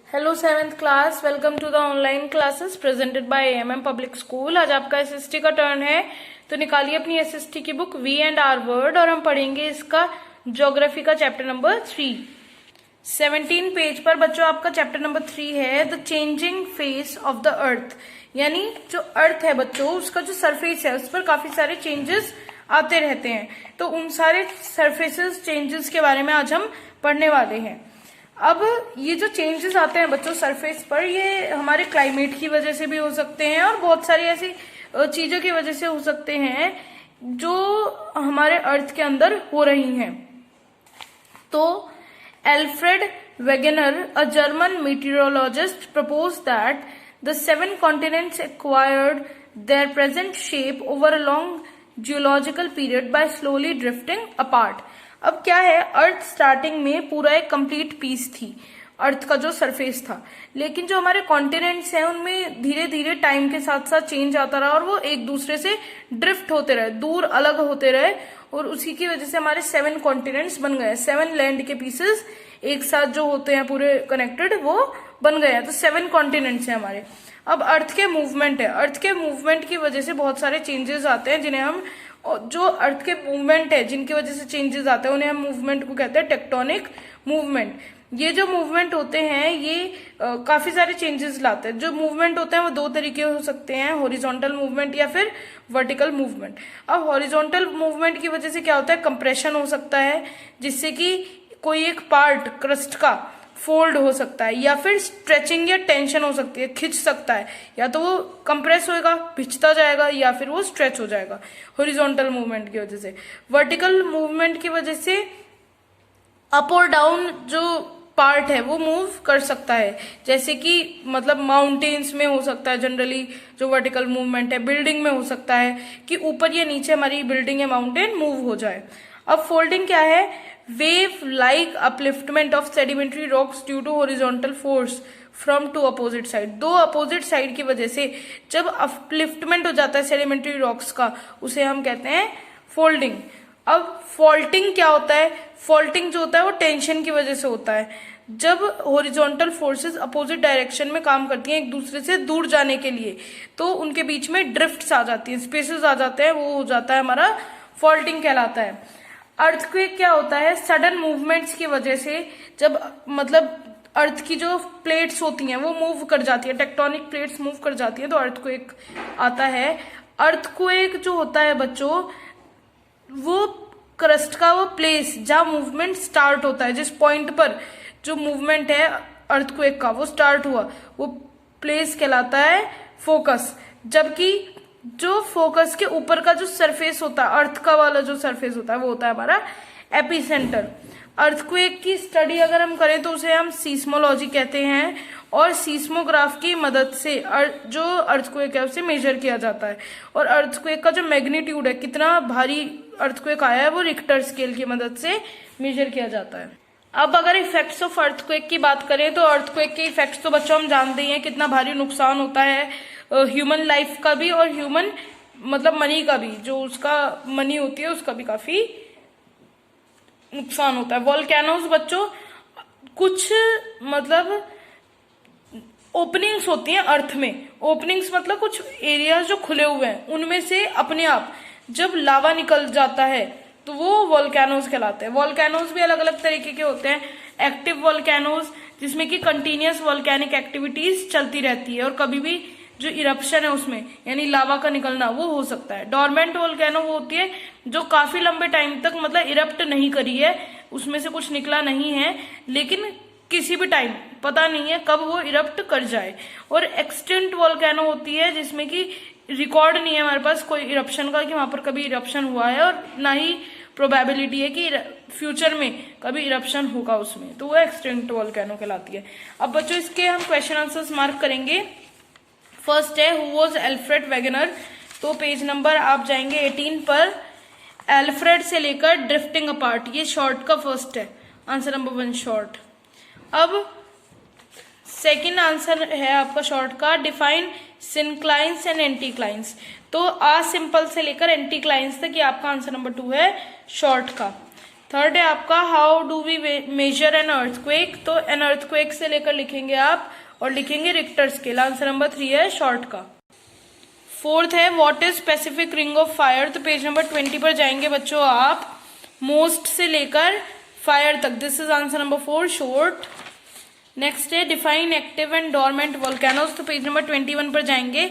Hello seventh class, welcome to the online classes presented by AMM public school. आज आपका SST का turn है, तो निकालिए अपनी एसएसटी की book we and our word और हम पढ़ेंगे इसका ज्योग्राफी का चैप्टर नंबर 3। 17 पेज पर बच्चों आपका चैप्टर नंबर 3 है the changing face of the earth. यानी जो अर्थ है बच्चों, उसका जो सरफेस है उस पर काफी सारे चेंजेस आते रहते हैं, तो उन सारे सरफेसेस चेंजेस के बारे में आज हम पढ़ने वाले हैं। अब ये जो चेंजेस आते हैं बच्चों सरफेस पर, ये हमारे क्लाइमेट की वजह से भी हो सकते हैं और बहुत सारी ऐसी चीजों की वजह से हो सकते हैं जो हमारे अर्थ के अंदर हो रही हैं। तो Alfred Wegener, a German meteorologist, proposed that the 7 continents acquired their present shape over a long geological period by slowly drifting apart। अब क्या है, अर्थ स्टार्टिंग में पूरा एक कंप्लीट पीस थी, अर्थ का जो सरफेस था, लेकिन जो हमारे कॉन्टिनेंट्स हैं उनमें धीरे धीरे टाइम के साथ साथ चेंज आता रहा और वो एक दूसरे से ड्रिफ्ट होते रहे, दूर अलग होते रहे, और उसी की वजह से हमारे 7 कॉन्टिनेंट्स बन गए। 7 लैंड के पीसेस एक साथ जो होते हैं पूरे कनेक्टेड, वो बन गए हैं, तो 7 कॉन्टिनेंट्स हैं हमारे। अब अर्थ के मूवमेंट है, अर्थ के मूवमेंट की वजह से बहुत सारे चेंजेस आते हैं, जिन्हें हम, जो अर्थ के मूवमेंट है जिनकी वजह से चेंजेस आते हैं उन्हें हम मूवमेंट को कहते हैं टेक्टोनिक मूवमेंट। ये जो मूवमेंट होते हैं ये काफी सारे चेंजेस लाते हैं। जो मूवमेंट होते हैं वो 2 तरीके हो सकते हैं, हॉरिजॉन्टल मूवमेंट या फिर वर्टिकल मूवमेंट। अब हॉरिजॉन्टल मूवमेंट की वजह से क्या होता है, कंप्रेशन हो सकता है, जिससे कि कोई एक पार्ट क्रस्ट का फोल्ड हो सकता है, या फिर स्ट्रेचिंग या टेंशन हो सकती है, खिंच सकता है, या तो वो कंप्रेस होएगा भिंचता जाएगा या फिर वो स्ट्रेच हो जाएगा हॉरिजॉन्टल मूवमेंट की वजह से। वर्टिकल मूवमेंट की वजह से अप और डाउन जो पार्ट है वो मूव कर सकता है, जैसे कि मतलब माउंटेन्स में हो सकता है जनरली जो वर्टिकल मूवमेंट है, बिल्डिंग में हो सकता है कि ऊपर या नीचे हमारी बिल्डिंग या माउंटेन मूव हो जाए। अब फोल्डिंग क्या है, wave like upliftment of sedimentary rocks due to horizontal force from 2 opposite side. 2 opposite side की वजह से जब अपलिफ्टमेंट हो जाता है सेडिमेंट्री रॉक्स का, उसे हम कहते हैं फोल्डिंग। अब फॉल्टिंग क्या होता है, फॉल्टिंग जो होता है वो टेंशन की वजह से होता है, जब हॉरिजॉन्टल फोर्सेस अपोजिट डायरेक्शन में काम करती हैं एक दूसरे से दूर जाने के लिए, तो उनके बीच में ड्रिफ्ट्स आ जाती हैं, स्पेसेस आ जाते हैं, वो हो जाता है हमारा फॉल्टिंग कहलाता है। अर्थक्वेक क्या होता है, सडन मूवमेंट्स की वजह से जब मतलब अर्थ की जो प्लेट्स होती हैं वो मूव कर जाती है, टेक्टोनिक प्लेट्स मूव कर जाती है, तो अर्थक्वेक आता है। अर्थक्वेक जो होता है बच्चों, वो क्रस्ट का वो प्लेस जहां मूवमेंट स्टार्ट होता है, जिस पॉइंट पर जो मूवमेंट है अर्थक्वेक का वो स्टार्ट हुआ, वो प्लेस कहलाता है फोकस। जबकि जो फोकस के ऊपर का जो सरफेस होता है, अर्थ का वाला जो सरफेस होता है, वो होता है हमारा एपिसेंटर। अर्थक्वेक की स्टडी अगर हम करें तो उसे हम सीस्मोलॉजी कहते हैं, और सीस्मोग्राफ की मदद से जो अर्थक्वेक है उसे मेजर किया जाता है। और अर्थक्वेक का जो मैग्नीट्यूड है, कितना भारी अर्थक्वेक आया है, वो रिक्टर स्केल की मदद से मेजर किया जाता है। अब अगर इफेक्ट्स ऑफ अर्थक्वेक की बात करें तो अर्थक्वेक के इफेक्ट्स तो बच्चों हम जानते ही हैं, कितना भारी नुकसान होता है ह्यूमन लाइफ का भी और ह्यूमन मतलब मनी का भी, जो उसका मनी होती है उसका भी काफी नुकसान होता है। वोल्केनोज बच्चों कुछ मतलब ओपनिंग्स होती हैं अर्थ में, ओपनिंग्स मतलब कुछ एरियाज जो खुले हुए हैं, उनमें से अपने आप जब लावा निकल जाता है तो वो वोल्केनोज कहलाते हैं। वोल्केनोज भी अलग अलग तरीके के होते हैं। एक्टिव वोल्केनोज जिसमें कि कंटिन्यूअस वोल्केनिक एक्टिविटीज चलती रहती है और कभी भी जो इरप्शन है उसमें यानी लावा का निकलना वो हो सकता है। डोरमेंट वोल्केनो वो होती है जो काफी लंबे टाइम तक मतलब इरप्ट नहीं करी है, उसमें से कुछ निकला नहीं है, लेकिन किसी भी टाइम पता नहीं है कब वो इरप्ट कर जाए। और एक्सटिंक्ट वोल्केनो होती है जिसमें कि रिकॉर्ड नहीं है हमारे पास कोई इरप्शन का कि वहां पर कभी इरप्शन हुआ है, और ना ही प्रोबेबिलिटी है कि फ्यूचर में कभी इरप्शन होगा उसमें, तो वो एक्सटिंक्ट वोल्केनो कहलाती है। अब बच्चों इसके हम क्वेश्चन आंसर्स मार्क करेंगे। फर्स्ट है हु वॉज एल्फ्रेड वेगेनर, तो पेज नंबर आप जाएंगे 18 पर। एल्फ्रेड से लेकर ड्रिफ्टिंग अपार्ट, ये शॉर्ट का फर्स्ट है, आंसर नंबर 1 शॉर्ट। अब सेकंड आंसर है आपका शॉर्ट का, डिफाइन सिंक्लाइंस एंड एंटीक्लाइंस, तो आ सिंपल से लेकर एंटीक्लाइंस तक, ये आपका आंसर नंबर 2 है शॉर्ट का। थर्ड है आपका how do we measure an earthquake, तो एन अर्थक्वेक से लेकर लिखेंगे आप और लिखेंगे रिक्टर स्केल। आंसर नंबर 3 है शॉर्ट का। फोर्थ है what is specific ring of fire, तो पेज नंबर 20 पर जाएंगे बच्चों आप, मोस्ट से लेकर फायर तक। This is answer number 4 short. Next है define active and dormant volcanoes, तो पेज नंबर 21 पर जाएंगे,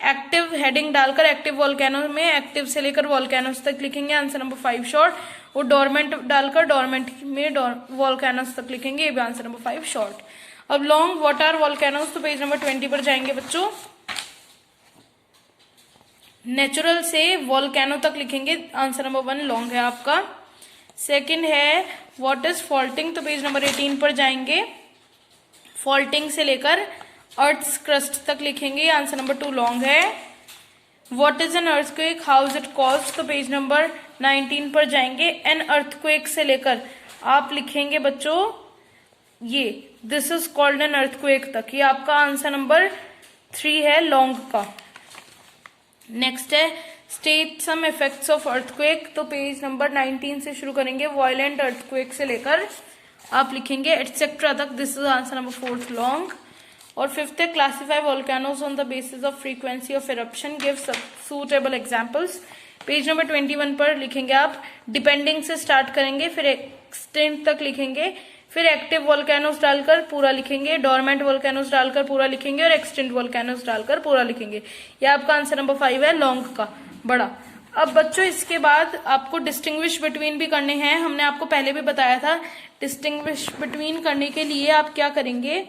एक्टिव हेडिंग डालकर एक्टिव वोल्केनोज में एक्टिव से लेकर वोल्केनोज तक लिखेंगे। Answer number 5 short. और डोरमेंट डालकर डोरमेंट में वोल्केनोज तक लिखेंगे। ये भी आंसर नंबर 5 शॉर्ट। अब लॉन्ग व्हाट आर वोल्केनोज, तो पेज नंबर 20 पर जाएंगे बच्चों, नेचुरल से वोल्केनो तक लिखेंगे। आंसर नंबर 1 लॉन्ग है आपका। सेकंड है व्हाट इज फॉल्टिंग, तो पेज नंबर 18 पर जाएंगे, फॉल्टिंग से लेकर अर्थ क्रस्ट तक लिखेंगे। आंसर नंबर 2 लॉन्ग है। What is an earthquake, how is it caused, तो पेज नंबर 19 पर जाएंगे, एन अर्थक्वेक से लेकर आप लिखेंगे बच्चों ये this is called an earthquake तक। ये आपका आंसर नंबर 3 है लॉन्ग का। नेक्स्ट है state some effects of earthquake, तो पेज नंबर 19 से शुरू करेंगे, वायलेंट अर्थक्वेक से लेकर आप लिखेंगे एटसेट्रा तक। This is answer number 4 long. और फिफ्थ है classify volcanoes on the basis of frequency of eruption, give suitable examples. Page number 21 पर लिखेंगे आप, डिपेंडिंग से स्टार्ट करेंगे, फिर एक्सटेंट तक लिखेंगे, फिर एक्टिव वोल्केनोज डालकर पूरा लिखेंगे, डोरमेंट वोल्केनोज डालकर पूरा लिखेंगे और एक्सटेंट वोल्केनोज डालकर पूरा लिखेंगे। यह आपका आंसर नंबर 5 है लॉन्ग का बड़ा। अब बच्चों इसके बाद आपको डिस्टिंग्विश बिटवीन भी करने हैं। हमने आपको पहले भी बताया था, डिस्टिंग्विश बिटवीन करने के लिए आप क्या करेंगे,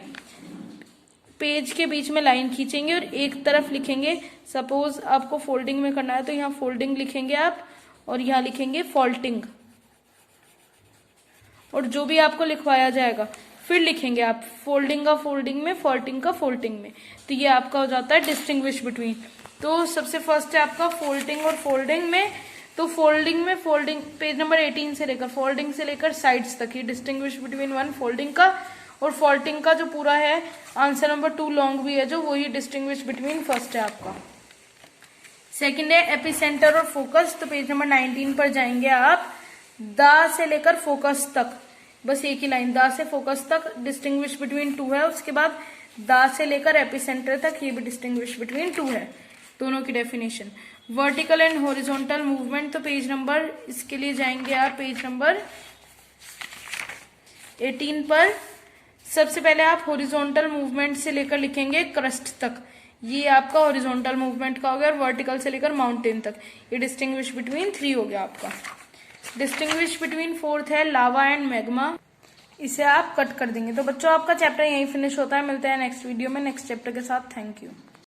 पेज के बीच में लाइन खींचेंगे और एक तरफ लिखेंगे। सपोज आपको फोल्डिंग में करना है तो यहाँ फोल्डिंग लिखेंगे आप और यहाँ लिखेंगे फॉल्टिंग, और जो भी आपको लिखवाया जाएगा फिर लिखेंगे आप फोल्डिंग का फोल्डिंग में, फॉल्टिंग का फोल्डिंग में। तो ये आपका हो जाता है डिस्टिंग्विश बिटवीन। तो सबसे फर्स्ट है आपका फोल्डिंग और फोल्डिंग में। तो फोल्डिंग में फोल्डिंग पेज नंबर 18 से लेकर फोल्डिंग से लेकर साइड्स तक ही डिस्टिंग्विश बिटवीन 1 फोल्डिंग का, और फॉल्टिंग का जो पूरा है आंसर नंबर 2 लॉन्ग भी है जो, वही डिस्टिंग्विश बिटवीन फर्स्ट है आपका। सेकंड है एपिसेंटर और फोकस, तो पेज नंबर 19 पर जाएंगे आप, दा से लेकर फोकस तक, बस एक ही लाइन, दा से फोकस तक डिस्टिंग्विश बिटवीन 2 है। उसके बाद दा से लेकर एपिसेंटर तक, ये भी डिस्टिंग्विश बिटवीन 2 है, दोनों की definition. Vertical and horizontal movement, तो पेज नंबर इसके लिए जाएंगे आप पेज नंबर 18 पर। सबसे पहले आप हॉरिजॉन्टल मूवमेंट से लेकर लिखेंगे क्रस्ट तक, ये आपका हॉरिजॉन्टल मूवमेंट का हो गया, और वर्टिकल से लेकर माउंटेन तक, ये डिस्टिंग्विश बिटवीन 3 हो गया आपका। डिस्टिंग्विश बिटवीन फोर्थ है लावा एंड मैग्मा, इसे आप कट कर देंगे। तो बच्चों आपका चैप्टर यहीं फिनिश होता है। मिलते हैं नेक्स्ट वीडियो में नेक्स्ट चैप्टर के साथ। Thank you.